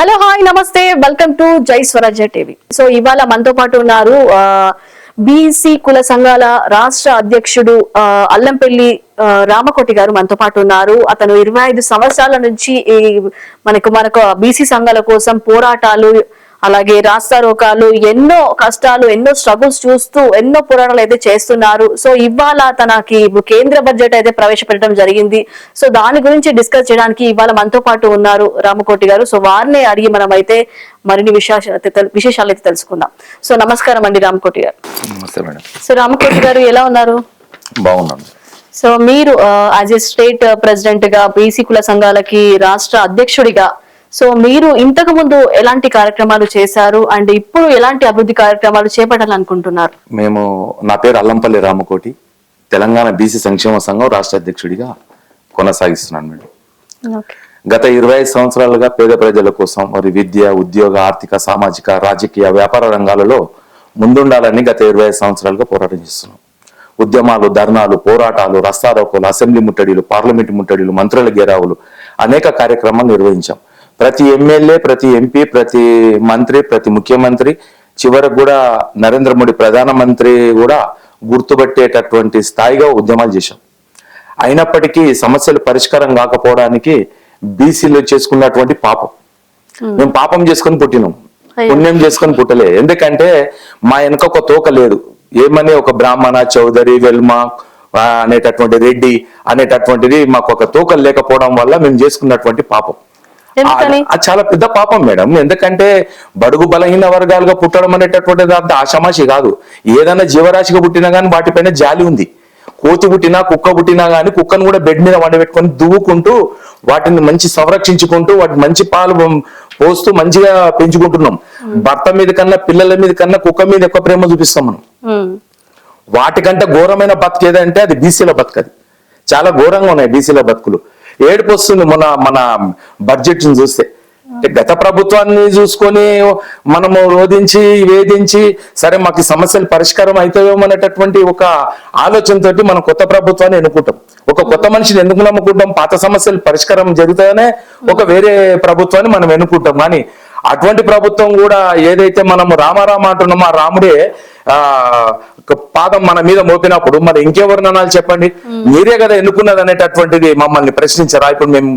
Hello hi నమస్తే welcome to జై స్వరాజ్య TV. So ఇవాళ మనతో పాటు ఉన్నారు బీసీ కుల సంఘాల రాష్ట్ర అధ్యక్షుడు అల్లంపల్లి రామకోటి గారు మనతో పాటు ఉన్నారు. అతను 25 సంవత్సరాల నుంచి మనకు బీసీ సంఘాల కోసం పోరాటాలు, అలాగే రాస్తారోకాలు, ఎన్నో కష్టాలు, ఎన్నో స్ట్రగుల్స్ చూస్తూ ఎన్నో పోరాటాలు అయితే చేస్తున్నారు. సో ఇవాళ తనకి కేంద్ర బడ్జెట్ అయితే ప్రవేశపెట్టడం జరిగింది. సో దాని గురించి డిస్కస్ చేయడానికి ఇవాళ మనతో పాటు ఉన్నారు రామకోటి గారు. సో వారిని అడిగి మనం అయితే మరిన్ని విశేషాలు అయితే తెలుసుకుందాం. సో నమస్కారం అండి రామకోటి గారు. నమస్తే మేడం. సో రామకోటి గారు ఎలా ఉన్నారు? బాగున్నాను. సో మీరు యాజ్ ఏ స్టేట్ ప్రెసిడెంట్ గా, బీసీ కుల సంఘాలకి రాష్ట్ర అధ్యక్షుడిగా, సో మీరు ఇంతకు ముందు ఎలాంటి కార్యక్రమాలు చేశారు అండ్ ఇప్పుడు ఎలాంటి అభివృద్ధి కార్యక్రమాలు చేపట్టాలనుకుంటున్నారు? నా పేరు అల్లంపల్లి రామకోటి, తెలంగాణ బీసీ సంక్షేమ సంఘం రాష్ట్ర అధ్యక్షుడిగా కొనసాగిస్తున్నాను మేడం. గత 25 సంవత్సరాలుగా పేద ప్రజల కోసం మరి విద్య, ఉద్యోగ, ఆర్థిక, సామాజిక, రాజకీయ, వ్యాపార రంగాలలో ముందుండాలని గత 25 సంవత్సరాలుగా పోరాటం చేస్తున్నాం. ఉద్యమాలు, ధర్నాలు, పోరాటాలు, రస్తారోకోలు, అసెంబ్లీ ముట్టడిలు, పార్లమెంటు ముట్టడిలు, మంత్రుల గెరావులు, అనేక కార్యక్రమాలు నిర్వహించాం. ప్రతి ఎమ్మెల్యే, ప్రతి ఎంపీ, ప్రతి మంత్రి, ప్రతి ముఖ్యమంత్రి, చివరకు కూడా నరేంద్ర మోడీ ప్రధానమంత్రి కూడా గుర్తుపట్టేటటువంటి స్థాయిగా ఉద్యమాలు చేశాం. అయినప్పటికీ సమస్యలు పరిష్కారం కాకపోవడానికి బీసీలో చేసుకున్నటువంటి పాపం, మేము పాపం చేసుకొని పుట్టినాం, పుణ్యం చేసుకొని పుట్టలే. ఎందుకంటే మా వెనక ఒక తోక లేదు. ఏమని ఒక బ్రాహ్మణ, చౌదరి, వెల్మ అనేటటువంటి రెడ్డి అనేటటువంటిది మాకు ఒక తోకలు లేకపోవడం వల్ల మేము చేసుకున్నటువంటి పాపం. అది చాలా పెద్ద పాపం మేడం. ఎందుకంటే బడుగు బలహీన వర్గాలుగా పుట్టడం అనేటటువంటిది అంత ఆషామాషి కాదు. ఏదైనా జీవరాశిగా పుట్టినా కానీ వాటిపైన జాలి ఉంది. కోతి పుట్టినా, కుక్క పుట్టినా కానీ కుక్కను కూడా బెడ్ మీద వండబెట్టుకొని దువ్వుకుంటూ వాటిని మంచి సంరక్షించుకుంటూ వాటి మంచి పాలు పోస్తూ మంచిగా పెంచుకుంటున్నాం. భర్త మీద కన్నా, పిల్లల మీద కన్నా కుక్క మీద ఎక్కువ ప్రేమ చూపిస్తాం మనం. వాటికంటే ఘోరమైన బతుకు ఏదంటే అది బీసీల బతుకు. అది చాలా ఘోరంగా ఉన్నాయి బీసీల బతుకులు. ఏడుపు వస్తుంది మన బడ్జెట్ ని చూస్తే. గత ప్రభుత్వాన్ని చూసుకొని మనము రోధించి వేధించి సరే మాకు సమస్యలు పరిష్కారం అవుతాయేమో అనేటటువంటి ఒక ఆలోచనతోటి మనం కొత్త ప్రభుత్వాన్ని ఎన్నుకుంటాం. ఒక కొత్త మనిషిని ఎందుకు నమ్ముకుంటాం? పాత సమస్యలు పరిష్కారం జరుగుతాయనే ఒక వేరే ప్రభుత్వాన్ని మనం ఎన్నుకుంటాం. కానీ అటువంటి ప్రభుత్వం కూడా ఏదైతే మనం రామారామ అంటున్నామో ఆ రాముడే పాదం మన మీద మోపినప్పుడు మరి ఇంకెవరు ననాలి చెప్పండి? మీరే కదా ఎన్నుకున్నది అనేటటువంటిది మమ్మల్ని ప్రశ్నించరా? ఇప్పుడు మేము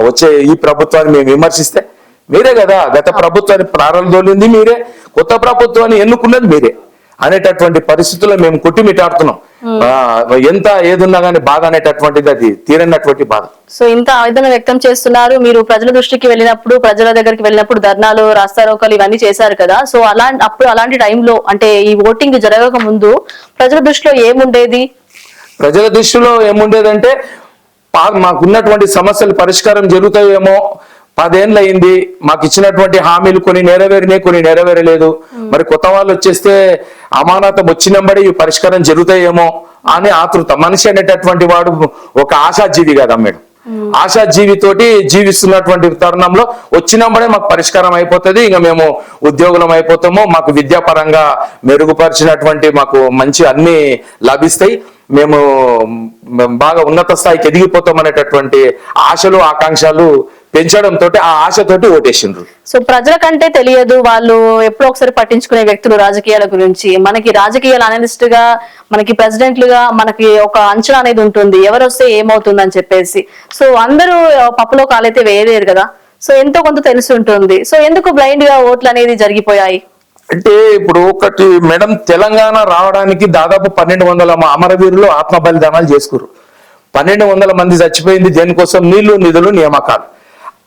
వచ్చే ఈ ప్రభుత్వాన్ని మేము విమర్శిస్తే మీరే కదా గత ప్రభుత్వాన్ని ప్రారంభోలింది మీరే, కొత్త ప్రభుత్వాన్ని ఎన్నుకున్నది మీరే అనేటటువంటి పరిస్థితుల్లో మేము కొట్టిమిటాడుతున్నాం. ఎంత ఏదున్నా కానీ బాధ అనేటటువంటిది అది తీరనటువంటి బాధ. సో ఇంత ఆవేదన వ్యక్తం చేస్తున్నారు. మీరు ప్రజల దృష్టికి వెళ్ళినప్పుడు, ప్రజల దగ్గరికి వెళ్ళినప్పుడు ధర్నాలు, రాస్తారోకాలు ఇవన్నీ చేశారు కదా. సో అలాంటి టైంలో అంటే ఈ ఓటింగ్ జరగక ముందు ప్రజల దృష్టిలో ఏముండేది? ప్రజల దృష్టిలో ఏముండేదంటే మాకున్నటువంటి సమస్యలు పరిష్కారం జరుగుతాయేమో, 10 ఏళ్ళు అయింది, మాకు ఇచ్చినటువంటి హామీలు కొన్ని నెరవేరినాయి, కొన్ని నెరవేరలేదు. మరి కొత్త వాళ్ళు వచ్చేస్తే అమానతం వచ్చినంబడి పరిష్కారం జరుగుతాయేమో అని ఆతృత. మనిషి అనేటటువంటి వాడు ఒక ఆశాజీవి కదా మేడం. ఆశాజీవితోటి జీవిస్తున్నటువంటి తరుణంలో వచ్చినంబడే మాకు పరిష్కారం అయిపోతుంది, ఇంకా మేము ఉద్యోగులం అయిపోతాము, మాకు విద్యాపరంగా మెరుగుపరిచినటువంటి మాకు మంచి అన్ని లభిస్తాయి, మేము బాగా ఉన్నత స్థాయికి ఎదిగిపోతాం అనేటటువంటి ఆశలు, ఆకాంక్షలు పెంచడంతో ఆ ఆశతోటి ఓటేసిండ్రు. సో ప్రజల కంటే తెలియదు, వాళ్ళు ఎప్పుడో ఒకసారి పట్టించుకునే వ్యక్తులు రాజకీయాల గురించి. మనకి రాజకీయాల అనలిస్ట్ గా, మనకి ప్రెసిడెంట్లుగా మనకి ఒక అంచనా అనేది ఉంటుంది, ఎవరు వస్తే ఏమవుతుంది అని చెప్పేసి. సో అందరూ పప్పులో కాలైతే వేయలేరు కదా. సో ఎంతో కొంత తెలిసి ఉంటుంది. సో ఎందుకు బ్లైండ్ గా ఓట్లు అనేది జరిగిపోయాయి? అంటే ఇప్పుడు ఒకటి మేడం, తెలంగాణ రావడానికి దాదాపు 1200 అమరవీరులు ఆత్మ బలిదానాలు చేసుకురు. 1200 మంది చచ్చిపోయింది దేనికోసం? నీళ్లు, నిధులు, నియామకాలు.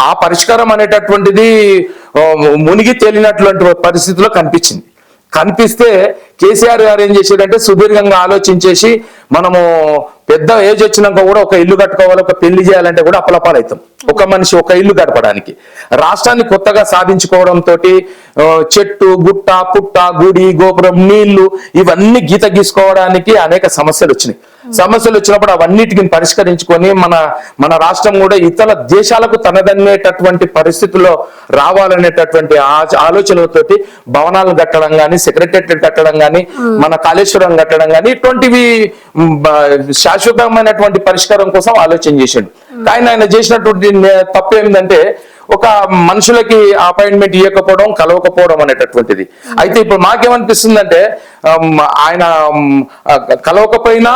ఆ పరిష్కారం అనేటటువంటిది మునిగి తేలినటువంటి పరిస్థితిలో కనిపిస్తే కేసీఆర్ గారు ఏం చేశాడంటే సుదీర్ఘంగా ఆలోచించేసి మనము పెద్ద ఏజ్ వచ్చినాక కూడా ఒక ఇల్లు కట్టుకోవాలి, ఒక పెళ్లి చేయాలంటే కూడా అప్పలపాలవుతాం. ఒక మనిషి ఒక ఇల్లు గడపడానికి రాష్ట్రాన్ని కొత్తగా సాధించుకోవడంతో చెట్టు, గుట్ట, పుట్ట, గుడి, గోపురం, నీళ్లు ఇవన్నీ గీసుకోవడానికి అనేక సమస్యలు వచ్చినాయి. సమస్యలు వచ్చినప్పుడు అవన్నిటిని పరిష్కరించుకొని మన రాష్ట్రం కూడా ఇతర దేశాలకు తనదనేటటువంటి పరిస్థితుల్లో రావాలనేటటువంటి ఆలోచనలతోటి భవనాలు కట్టడం కానీ, సెక్రటేరియట్ కట్టడం కానీ, మన కాళేశ్వరం కట్టడం కానీ ఇటువంటివి శాశ్వతమైనటువంటి పరిష్కారం కోసం ఆలోచన చేసిండు. కానీ ఆయన చేసినటువంటి తప్పు ఏంటంటే ఒక మనుషులకి అపాయింట్మెంట్ ఇవ్వకపోవడం, కలవకపోవడం అనేటటువంటిది. అయితే ఇప్పుడు మాకేమనిపిస్తుందంటే ఆయన కలవకపోయినా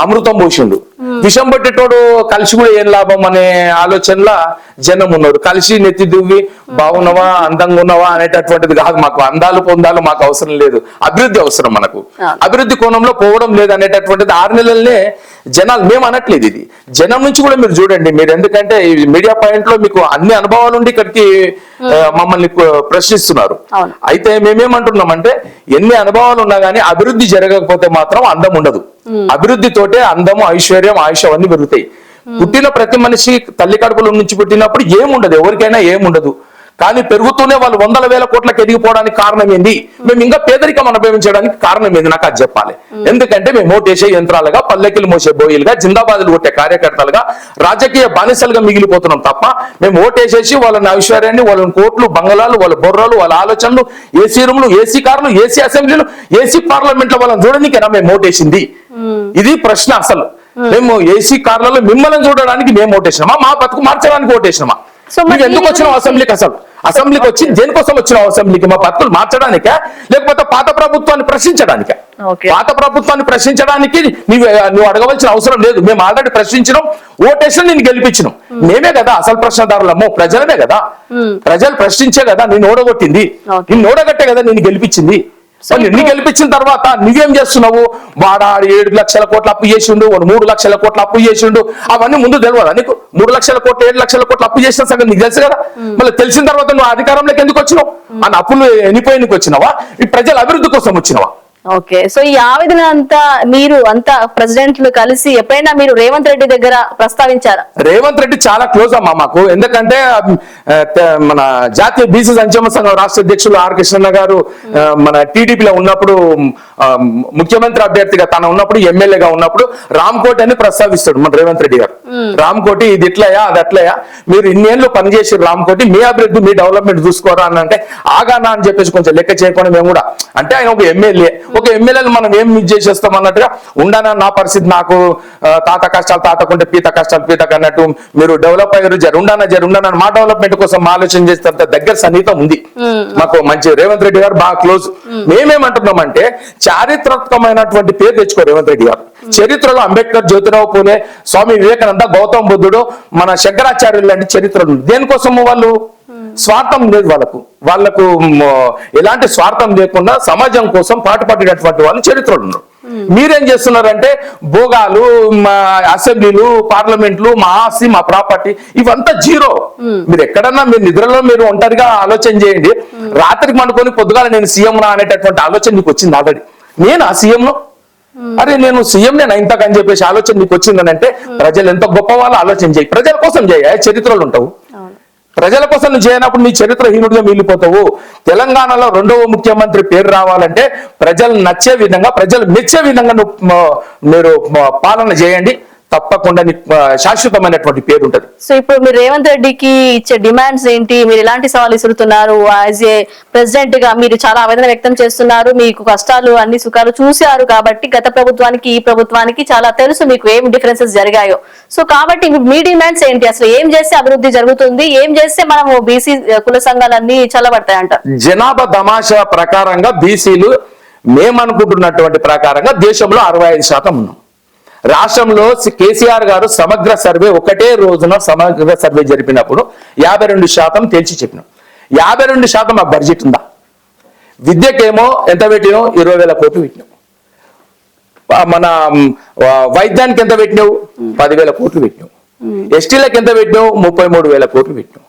అమృతం పోసిండు, విషం పట్టేటోడు కలిసి కూడా ఏం లాభం అనే ఆలోచనలో జనం ఉన్నారు. కలిసి నెత్తి దువ్వి బాగున్నావా, అందంగా ఉన్నావా అనేటటువంటిది కాదు. మాకు అందాలు పొందాలు మాకు అవసరం లేదు, అభివృద్ధి అవసరం. మనకు అభివృద్ధి కోణంలో పోవడం లేదు అనేటటువంటిది 6 నెలలనే జనాలు, మేము అనట్లేదు, ఇది జనం నుంచి కూడా మీరు చూడండి. మీరు ఎందుకంటే ఈ మీడియా పాయింట్ లో మీకు అన్ని అనుభవాలు ఉండి ఇక్కడికి మమ్మల్ని ప్రశ్నిస్తున్నారు. అయితే మేమేమంటున్నామంటే ఎన్ని అనుభవాలు ఉన్నా గానీ అభివృద్ధి జరగకపోతే మాత్రం అందం ఉండదు. అభివృద్ధితోటే అందము, ఐశ్వర్యం, ఆయుష్ అన్ని పెరుగుతాయి. పుట్టిన ప్రతి మనిషి తల్లి కడుపులో నుంచి పుట్టినప్పుడు ఏముండదు, ఎవరికైనా ఏముండదు. కానీ పెరుగుతూనే వాళ్ళు 100,000 కోట్లకు ఎదిగిపోవడానికి కారణం ఏంది? మేము ఇంకా పేదరికం అనుభవించడానికి కారణం ఏంది? నాకు అది చెప్పాలి. ఎందుకంటే మేము ఓటేసే యంత్రాలుగా, పల్లెకిలు మోసే బోయిలుగా, జిందాబాదులు కొట్టే కార్యకర్తలుగా, రాజకీయ బానిసలుగా మిగిలిపోతున్నాం తప్ప మేము ఓటేసేసి వాళ్ళని ఐశ్వర్యాన్ని, వాళ్ళని కోట్లు, బంగళాలు, వాళ్ళ బొర్రలు, వాళ్ళ ఆలోచనలు, ఏసీ రూమ్లు, ఏసీ కార్లు, ఏసీ అసెంబ్లీలు, ఏసీ పార్లమెంట్ లో వాళ్ళని చూడడానికేనా మేము ఓటేసింది? ఇది ప్రశ్న. అసలు మేము ఏసీ కార్లలో మిమ్మల్ని చూడడానికి మేము ఓటేసినామా? మా బతుకు మార్చడానికి ఓటేసినామా? మేము ఎందుకు వచ్చినాం అసెంబ్లీకి? అసెంబ్లీకి వచ్చి దేనికోసం వచ్చినావు? అసెంబ్లీకి మా బతుకులు మార్చడానికా, లేకపోతే పాత ప్రభుత్వాన్ని ప్రశ్నించడానికా? పాత ప్రభుత్వాన్ని ప్రశ్నించడానికి నువ్వు అడగవలసిన అవసరం లేదు. మేము ఆల్రెడీ ప్రశ్నించినాం, ఓటేషన్ నేను గెలిపించినాం. మేమే కదా అసలు ప్రశ్నదారులము, ప్రజలమే కదా. ప్రజలు ప్రశ్నించే కదా నేను ఓడగొట్టింది, నిన్ను ఓడగట్టే కదా నేను గెలిపించింది. నీ గెలిపించిన తర్వాత నువ్వేం చేస్తున్నావు? వాడు 7 లక్షల కోట్ల అప్పు చేసిండు, వాడు 3 లక్షల కోట్ల అప్పు చేసిండు. అవన్నీ ముందు తెలియదా నీకు? 3 లక్షల కోట్లు, 7 లక్షల కోట్ల అప్పు చేసిన సంగతి నీకు తెలుసు కదా. మళ్ళీ తెలిసిన తర్వాత నువ్వు అధికారంలోకి ఎందుకు వచ్చినావు? అని అప్పులు ఎనిపోయినకి వచ్చినావా? ఈ ప్రజల అభివృద్ధి కోసం వచ్చినావా? ఓకే, సో ఈ ఆవేదన అంతా మీరు అంతా ప్రెసిడెంట్లు కలిసి ఎప్పుడైనా మీరు రేవంత్ రెడ్డి దగ్గర ప్రస్తావించారా? రేవంత్ రెడ్డి చాలా క్లోజ్ అమ్మా మాకు. ఎందుకంటే మన జాతీయ బీసీ సంక్షేమ సంఘం రాష్ట్ర అధ్యక్షులు ఆర్ కృష్ణన్న గారు మన టీడీపీలో ఉన్నప్పుడు, ముఖ్యమంత్రి అభ్యర్థిగా తన ఉన్నప్పుడు, ఎమ్మెల్యేగా ఉన్నప్పుడు రామ్కోటి అని ప్రస్తావిస్తాడు మన రేవంత్ రెడ్డి గారు. రామ్కోటి ఇది ఇట్లయా, అది అట్లయా, మీరు ఇన్నేళ్ళు పనిచేసి రామ్కోటి మీ అభివృద్ధి, మీ డెవలప్మెంట్ చూసుకోరా అని అంటే ఆగానా అని చెప్పేసి కొంచెం లెక్క చేయకుండా మేము కూడా, అంటే ఆయన ఒక ఎమ్మెల్యేలు మనం ఏం మిస్ చేసేస్తాం అన్నట్టుగా ఉండానా, నా పరిస్థితి నాకు తాత కష్టాలు తాతకుంటే పీత కష్టాలు పీతకు అన్నట్టు మీరు డెవలప్ అయ్యారు, జరుండానా మా డెవలప్మెంట్ కోసం ఆలోచన చేస్తే దగ్గర సన్నిహితం ఉంది మాకు. మంచి రేవంత్ రెడ్డి గారు బాగా క్లోజ్. మేమేమంటున్నామంటే చారిత్రాత్మకమైనటువంటి పేరు తెచ్చుకో రేవంత్ రెడ్డి గారు. చరిత్రలో అంబేద్కర్, జ్యోతిరావు పూలే, స్వామి వివేకానంద, గౌతమ బుద్ధుడు, మన శంకరాచార్యులు లాంటి చరిత్రలు. దేనికోసము వాళ్ళు స్వార్థం లేదు వాళ్ళకు ఎలాంటి స్వార్థం లేకుండా సమాజం కోసం పాటుపడినటువంటి వాళ్ళు చరిత్రలు ఉన్నారు. మీరేం చేస్తున్నారంటే భోగాలు, మా అసెంబ్లీలు, పార్లమెంట్లు, మా ఆస్తి, మా ప్రాపర్టీ ఇవంతా జీరో. మీరు ఎక్కడన్నా మీరు నిద్రలో మీరు ఒంటరిగా ఆలోచన చేయండి. రాత్రికి పండుకొని పొద్దుగాల నేను సీఎం నా అనేటటువంటి ఆలోచన నీకు వచ్చింది ఆల్రెడీ. నేను ఆ సీఎంను అరే నేను సీఎం నేను ఇంతకని చెప్పేసి ఆలోచన నీకు వచ్చిందని అంటే ప్రజలు ఎంత గొప్ప వాళ్ళు ఆలోచన చేయి. ప్రజల కోసం చేయ, చరిత్రలు ఉంటావు. ప్రజల కోసం నువ్వు చేయనప్పుడు నీ చరిత్రహీనుడిగా మిగిలిపోతావు. తెలంగాణలో 2వ ముఖ్యమంత్రి పేరు రావాలంటే ప్రజలు నచ్చే విధంగా, ప్రజలు మెచ్చే విధంగా మీరు పాలన చేయండి. తప్పకుండా శాశ్వతమైనటువంటి పేరు ఉంటది. సో ఇప్పుడు మీరు రేవంత్ రెడ్డికి ఇచ్చే డిమాండ్స్ ఏంటి? మీరు ఎలాంటి సవాల్ ఇస్తున్నారు? యాజ్ ఏ ప్రెసిడెంట్ గా మీరు చాలా ఆవేదన వ్యక్తం చేస్తున్నారు. మీకు కష్టాలు, అన్ని సుఖాలు చూశారు కాబట్టి గత ప్రభుత్వానికి ఈ ప్రభుత్వానికి చాలా తెలుసు మీకు ఏం డిఫరెన్సెస్ జరిగాయో. సో కాబట్టి మీ డిమాండ్స్ ఏంటి? అసలు ఏం చేస్తే అభివృద్ధి జరుగుతుంది? ఏం చేస్తే మనము బీసీ కుల సంఘాలన్నీ చల్లబడతాయంట? జనాభా తమాషా ప్రకారంగా బీసీలు మేమనుకుంటున్నటువంటి ప్రకారంగా దేశంలో 65% ఉన్నాం. రాష్ట్రంలో కేసీఆర్ గారు సమగ్ర సర్వే ఒకటే రోజున సమగ్ర సర్వే జరిపినప్పుడు 52% తేల్చి చెప్పినాం. 52% మా బడ్జెట్ ఉందా? విద్యకేమో ఎంత పెట్టినావు? 20,000 కోట్లు పెట్టినావు. మన వైద్యానికి ఎంత పెట్టినావు? 10,000 కోట్లు పెట్టినావు. ఎస్టీలకు ఎంత పెట్టినావు? 33,000 కోట్లు పెట్టినావు.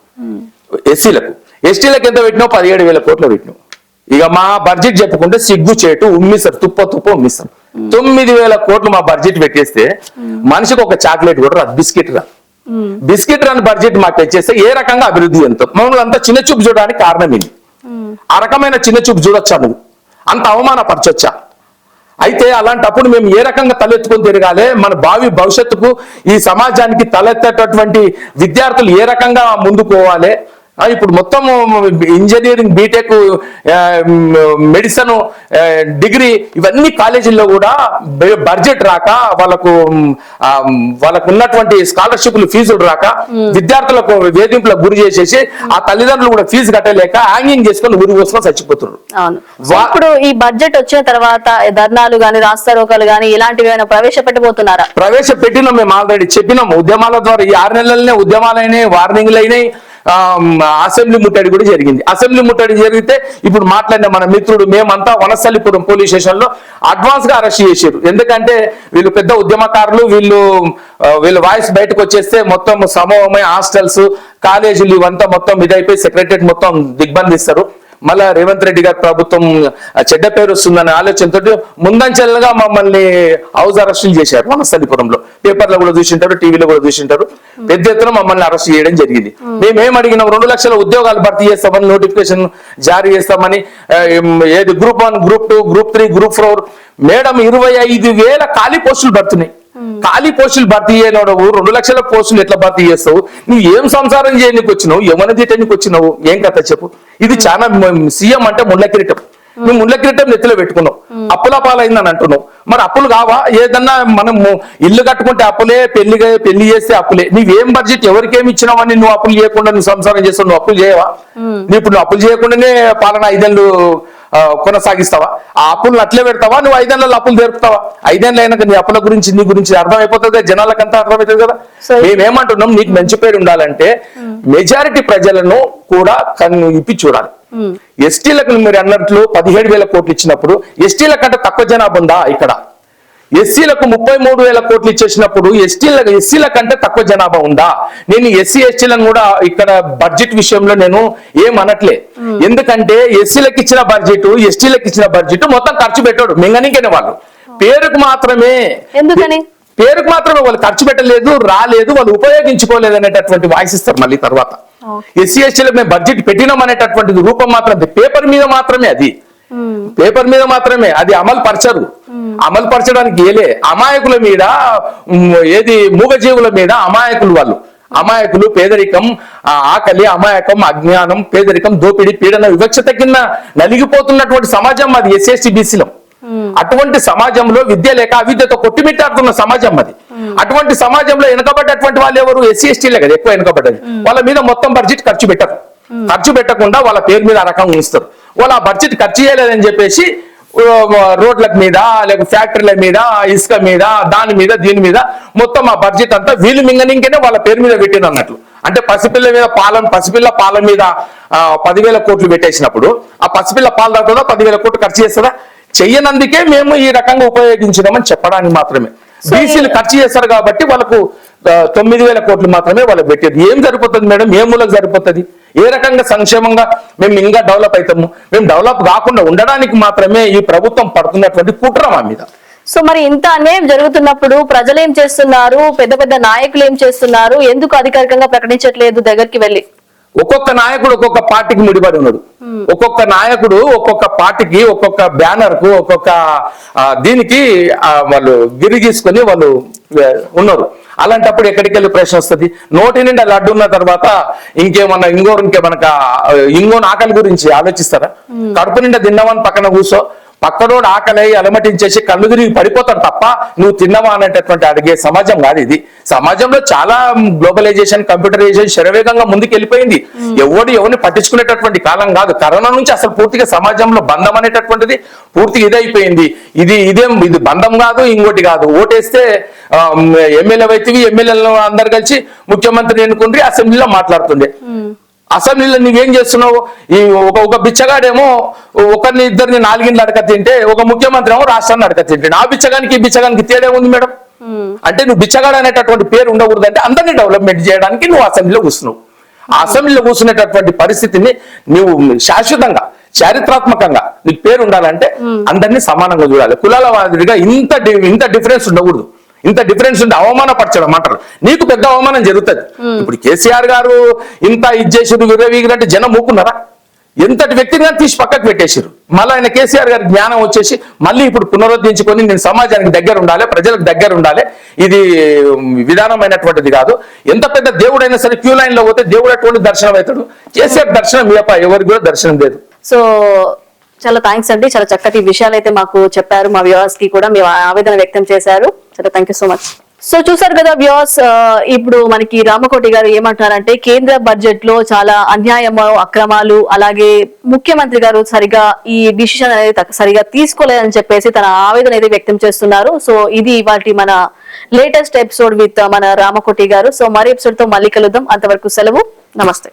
ఎస్టీలకు ఎంత పెట్టినావు? 17,000 కోట్లు పెట్టినావు. ఇక మా బడ్జెట్ చెప్పుకుంటే సిగ్గు చేటు ఉమ్మిస్తారు, తుప్ప ఉమ్మిస్తారు. 9,000 కోట్లు మా బడ్జెట్ పెట్టేస్తే మనిషికి ఒక చాక్లెట్ కూడా రాదు, బిస్కెట్ రాని బడ్జెట్ మాకు తెచ్చేస్తే ఏ రకంగా అభివృద్ధి ఎంతో? మమ్మల్ని అంత చిన్న చూపు చూడడానికి కారణం ఏంటి? ఆ రకమైన చిన్న చూపు చూడొచ్చా? నువ్వు అంత అవమానపరచొచ్చా? అయితే అలాంటప్పుడు మేము ఏ రకంగా తలెత్తుకొని తిరగాలి? మన భావి భవిష్యత్తుకు ఈ సమాజానికి తలెత్తేటటువంటి విద్యార్థులు ఏ రకంగా ముందుకు పోవాలి? ఇప్పుడు మొత్తం ఇంజనీరింగ్, బీటెక్, మెడిసిన్, డిగ్రీ ఇవన్నీ కాలేజీల్లో కూడా బడ్జెట్ రాక వాళ్ళకు ఉన్నటువంటి స్కాలర్షిప్లు ఫీజులు రాక విద్యార్థులకు వేధింపులకు గురి చేసేసి ఆ తల్లిదండ్రులు కూడా ఫీజు కట్టలేక హ్యాంగింగ్ చేసుకొని ఊరి కోసం చచ్చిపోతున్నారు. ఇప్పుడు ఈ బడ్జెట్ వచ్చిన తర్వాత ధర్నాలు గాని రాస్తారోకాలు గాని ఇలాంటివి ఏమైనా ప్రవేశపెట్టబోతున్నారా? ప్రవేశపెట్టినాం, మేము ఆల్రెడీ చెప్పినాం. ఉద్యమాల ద్వారా ఈ 6 నెలలనే ఉద్యమాలైనాయి, వార్నింగ్లు అయినాయి, అసెంబ్లీ ముట్టడి కూడా జరిగింది. అసెంబ్లీ ముట్టడి జరిగితే ఇప్పుడు మాట్లాడిన మన మిత్రుడు మేమంతా వనస్థలిపురం పోలీస్ స్టేషన్ లో అడ్వాన్స్ గా అరెస్ట్ చేశారు. ఎందుకంటే వీళ్ళు పెద్ద ఉద్యమకారులు, వీళ్ళు వాయిస్ బయటకు వచ్చేస్తే మొత్తం సమూహమై హాస్టల్స్, కాలేజీలు ఇవంతా మొత్తం ఇదైపోయి సెక్రటరియట్ మొత్తం దిగ్బంధిస్తారు. మళ్ళా రేవంత్ రెడ్డి గారి ప్రభుత్వం చెడ్డ పేరు వస్తుందనే ఆలోచనతో ముందంచెలుగా మమ్మల్ని హౌస్ అరెస్టులు చేశారు వనస్థలిపురంలో. పేపర్లో కూడా చూసింటారు, టీవీలో కూడా చూసింటారు. పెద్ద ఎత్తున మమ్మల్ని అరెస్ట్ చేయడం జరిగింది. మేమేం అడిగినాం, 2 లక్షల ఉద్యోగాలు భర్తీ చేస్తామని నోటిఫికేషన్ జారీ చేస్తామని, ఏది group 1, group 2, group 3, group 4. Madam 25,000 ఖాళీ పోస్టులు భర్తున్నాయి. ఖాళీ పోస్టులు భర్తీ చేయనోడు 2 లక్షల పోస్టులు ఎట్లా భర్తీ చేస్తావు? నువ్వు ఏం సంసారం చేయడానికి వచ్చినావు? ఏమన్నా తీయటానికి వచ్చినావు? ఏం కథ చెప్పు. ఇది చాలా సీఎం అంటే ముళ్ళ కిరీటం. నువ్వు ముళ్ళ కిరీటం నెత్తిలో పెట్టుకున్నావు, అప్పుల పాలైందని అంటున్నావు. మరి అప్పులు కావా? ఏదన్నా మనం ఇల్లు కట్టుకుంటే అప్పులే, పెళ్లి చేస్తే అప్పులే. నువ్వేం బడ్జెట్ ఎవరికేమి ఇచ్చినావని నువ్వు అప్పులు చేయకుండా నువ్వు సంసారం చేస్తావు? నువ్వు అప్పులు చేయవా? ఇప్పుడు నువ్వు అప్పులు చేయకుండానే పాలన 5 ఏళ్ళు కొనసాగిస్తావా? ఆ అప్పులను అట్లే పెడతావా? నువ్వు 5 ఏళ్ళలో అప్పులు తెరుపుతావా? 5 ఏళ్ళు అయినాక నీ అప్పుల గురించి, నీ గురించి అర్థమైపోతుంది కదా, జనాలకంతా అర్థమవుతుంది కదా. మేమేమంటున్నాం, నీకు మంచి పేరు ఉండాలంటే మెజారిటీ ప్రజలను కూడా ఇప్పి చూడాలి. ఎస్టీలకు మీరు అన్నట్లు 17,000 కోట్లు ఇచ్చినప్పుడు ఎస్టీల కంటే తక్కువ జనాభా ఉందా? ఇక్కడ ఎస్సీలకు 33,000 కోట్లు ఇచ్చేసినప్పుడు ఎస్సీల కంటే తక్కువ జనాభా ఉందా? నేను ఎస్సీ ఎస్టీలను కూడా ఇక్కడ బడ్జెట్ విషయంలో నేను ఏమనట్లే. ఎందుకంటే ఎస్సీలకు ఇచ్చిన బడ్జెట్, ఎస్టీలకు ఇచ్చిన బడ్జెట్ మొత్తం ఖర్చు పెట్టాడు మింగనికైన వాళ్ళు. పేరుకు మాత్రమే, ఎందుకని పేరుకు మాత్రమే వాళ్ళు ఖర్చు పెట్టలేదు, రాలేదు, వాళ్ళు ఉపయోగించుకోలేదు అనేటటువంటి వాయిస్ ఇస్తారు మళ్ళీ తర్వాత. ఎస్సీ ఎస్టీలకు మేము బడ్జెట్ పెట్టినాం అనేటటువంటిది రూపం మాత్రమే, పేపర్ మీద మాత్రమే. అది పేపర్ మీద మాత్రమే, అది అమలు పరచరు. అమలు పరచడానికి ఏలే అమాయకుల మీద, ఏది మూగజీవుల మీద అమాయకులు వాళ్ళు. అమాయకులు, పేదరికం, ఆకలి, అమాయకం, అజ్ఞానం, పేదరికం, దోపిడీ, పీడన, వివక్షత కింద నలిగిపోతున్నటువంటి సమాజం అది ఎస్సీ ఎస్టీ బీసీలో. అటువంటి సమాజంలో విద్య లేక అవిద్యతో కొట్టిమిట్టాడుతున్న సమాజం అది. అటువంటి సమాజంలో వెనుకబడ్డటువంటి వాళ్ళు ఎవరు? ఎస్సీ ఎస్టీలే కదా ఎక్కువ వెనుకబడ్డది. వాళ్ళ మీద మొత్తం బడ్జెట్ ఖర్చు పెట్టరు. ఖర్చు పెట్టకుండా వాళ్ళ పేరు మీద ఆ రకంగా ఉంచుతారు. వాళ్ళు ఆ బడ్జెట్ ఖర్చు చేయలేదని చెప్పేసి రోడ్ల మీద, లేక ఫ్యాక్టరీల మీద, ఇసుక మీద, దాని మీద, దీని మీద మొత్తం ఆ బడ్జెట్ అంతా వీళ్ళు మింగనింకేనే వాళ్ళ పేరు మీద పెట్టిన అన్నట్లు. అంటే పసిపిల్ల పాల మీద 10,000 కోట్లు పెట్టేసినప్పుడు ఆ పసిపిల్ల పాలు తాగుతుందా? 10,000 కోట్లు ఖర్చు చేస్తుందా? చెయ్యనందుకే మేము ఈ రకంగా ఉపయోగించినామని చెప్పడానికి మాత్రమే. బీసీలు ఖర్చు చేస్తారు కాబట్టి వాళ్ళకు 9,000 కోట్లు మాత్రమే వాళ్ళకి పెట్టేది. ఏం సరిపోతుంది మేడం? ఏ మూలకు సరిపోతుంది? ఏ రకంగా సంక్షేమంగా మేము ఇంకా డెవలప్ అవుతాము? మేము డెవలప్ కాకుండా ఉండడానికి మాత్రమే ఈ ప్రభుత్వం పడుతున్నటువంటి కుట్ర మా మీద. సో మరి ఇంత అన్యాయం జరుగుతున్నప్పుడు ప్రజలు ఏం చేస్తున్నారు? పెద్ద పెద్ద నాయకులు ఏం చేస్తున్నారు? ఎందుకు అధికారికంగా ప్రకటించట్లేదు దగ్గరికి వెళ్ళి? ఒక్కొక్క నాయకుడు ఒక్కొక్క పార్టీకి ముడిపడి ఉన్నాడు. ఒక్కొక్క నాయకుడు ఒక్కొక్క పార్టీకి, ఒక్కొక్క బ్యానర్ కు, ఒక్కొక్క దీనికి వాళ్ళు గిరి గీసుకొని వాళ్ళు ఉన్నారు. అలాంటప్పుడు ఎక్కడికి వెళ్ళి ప్రశ్న వస్తుంది? నోటి నిండా లడ్డు ఉన్న తర్వాత ఇంకేమన్నా ఇంకోని ఆకలి గురించి ఆలోచిస్తారా? కడుపు నిండా తిన్నామని పక్కన కూర్చో, పక్కనోడు ఆకలి అలమటించేసి కళ్ళు తిరిగి పడిపోతాడు తప్ప నువ్వు తిన్నవా అనేటటువంటి అడిగే సమాజం కాదు ఇది. సమాజంలో చాలా గ్లోబలైజేషన్, కంప్యూటరైజేషన్ శరవేగంగా ముందుకు వెళ్ళిపోయింది. ఎవరిని పట్టించుకునేటటువంటి కాలం కాదు. కరోనా నుంచి అసలు పూర్తిగా సమాజంలో బంధం అనేటటువంటిది పూర్తిగా ఇదైపోయింది. ఇది బంధం కాదు, ఇంకోటి కాదు. ఓటేస్తే ఎమ్మెల్యే వైతివి, ఎమ్మెల్యేలను అందరు కలిసి ముఖ్యమంత్రిని ఎన్నుకుంటే అసెంబ్లీలో మాట్లాడుతుండే. అసెంబ్లీలో నువ్వేం చేస్తున్నావు? ఈ ఒక బిచ్చగాడేమో ఒకరిని ఇద్దరిని 4 ఇండ్లు అడక తింటే, ఒక ముఖ్యమంత్రి ఏమో రాష్ట్రాన్ని అడక తింటే, ఆ బిచ్చగానికి ఈ బిచ్చగానికి తేడా ఉంది మేడం. అంటే నువ్వు బిచ్చగాడు అనేటటువంటి పేరు ఉండకూడదు. అంటే అందరినీ డెవలప్మెంట్ చేయడానికి నువ్వు అసెంబ్లీలో కూర్చున్నావు. ఆ అసెంబ్లీలో కూర్చునేటటువంటి పరిస్థితిని నువ్వు శాశ్వతంగా, చారిత్రాత్మకంగా నీకు పేరు ఉండాలంటే అందరినీ సమానంగా చూడాలి. కులాల వాదిగా ఇంత డిఫరెన్స్ ఉండకూడదు. ఇంత డిఫరెన్స్ ఉంటే అవమానపరచడం అంటారు. నీకు పెద్ద అవమానం జరుగుతుంది. ఇప్పుడు కేసీఆర్ గారు ఇంత ఇది చేసి విరవీగినట్టు జనం ఊకున్నారా? ఎంతటి వ్యక్తిని కానీ తీసి పక్కకు పెట్టేశారు. మళ్ళీ ఆయన కేసీఆర్ గారి జ్ఞానం వచ్చేసి మళ్ళీ ఇప్పుడు పునరుద్ధరించుకొని నేను సమాజానికి దగ్గర ఉండాలి, ప్రజలకు దగ్గర ఉండాలి, ఇది విధానమైనటువంటిది కాదు. ఎంత పెద్ద దేవుడైనా సరే క్యూ లైన్ లో పోతే దేవుడు అటువంటి దర్శనం అవుతాడు. కేసీఆర్ దర్శనం ఎవరికి కూడా దర్శనం లేదు. సో చాలా థ్యాంక్స్ అండి, చాలా చక్కటి విషయాలు అయితే మాకు చెప్పారు, మా వ్యూవర్స్ కి కూడా మీ ఆవేదన వ్యక్తం చేశారు. చాలా thank you so much. So చూసారు కదా వ్యూవర్స్, ఇప్పుడు మనకి రామకోటి గారు ఏమంటున్నారంటే కేంద్ర బడ్జెట్ లో చాలా అన్యాయము, అక్రమాలు, అలాగే ముఖ్యమంత్రి గారు సరిగా ఈ డిసిషన్ అనేది సరిగా తీసుకోలేదని చెప్పేసి తన ఆవేదన అయితే వ్యక్తం చేస్తున్నారు. సో ఇది ఇవాటి మన లేటెస్ట్ ఎపిసోడ్ విత్ మన రామకోటి గారు. సో మరో ఎపిసోడ్ తో మళ్ళీ కలుద్దాం. అంతవరకు సెలవు, నమస్తే.